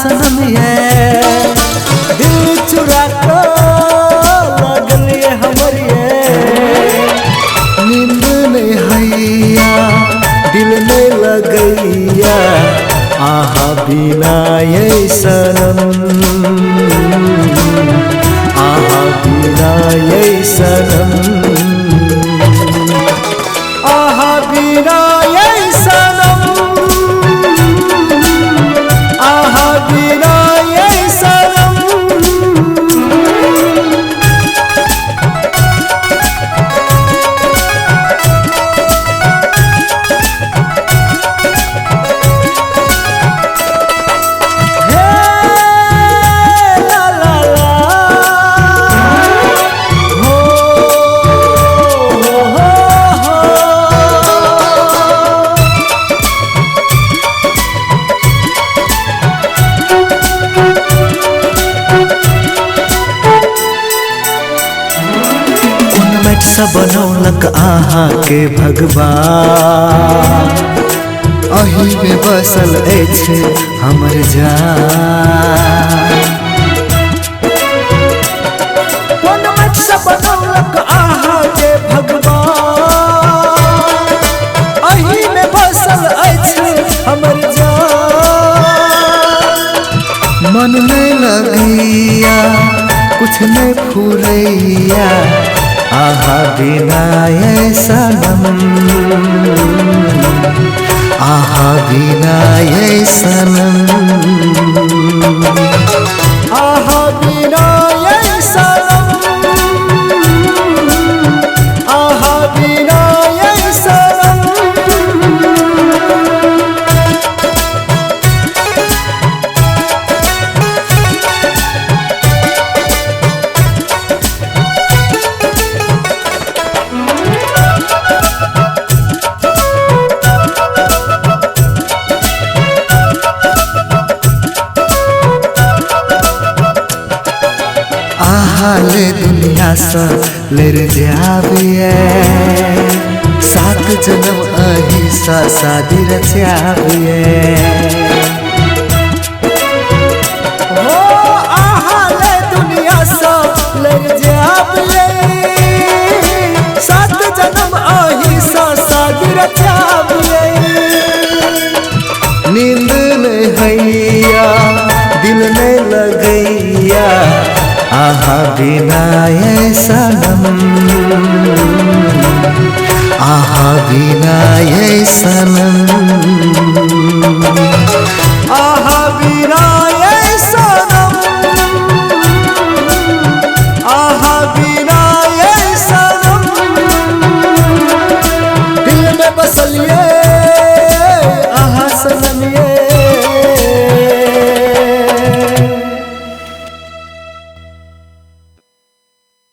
सनम ये दिल चुरा को लगल ये हमर ये नींद नहीं हैया दिल में लगैया आहा बिना ये सनम आहा बिना ये सनम आहा बिना ये सनम आहा बिना ये सनम सब बनौलक आहा के भगवान अही में बसल अछि हमर जान सब बनौलक आहा के भगवान अही में बसल अछि हमर जान मन नहीं लगैया कुछ नहीं फुरैया आहा बिना ये सनम आहा बिना ये सनम आहा बिना ये सनम आहा बिना ये सनम हाले दुनिया से लेर जाबिए सात जन्म अही सा शादी रचाबिए हो हाले दुनिया से लेर जाबिए सात जन्म अही सा शादी रचाबिए नींद नहीं हैया दिल नहीं लगैया आहा बिना ये सनम आहा बिना ये सनम आहा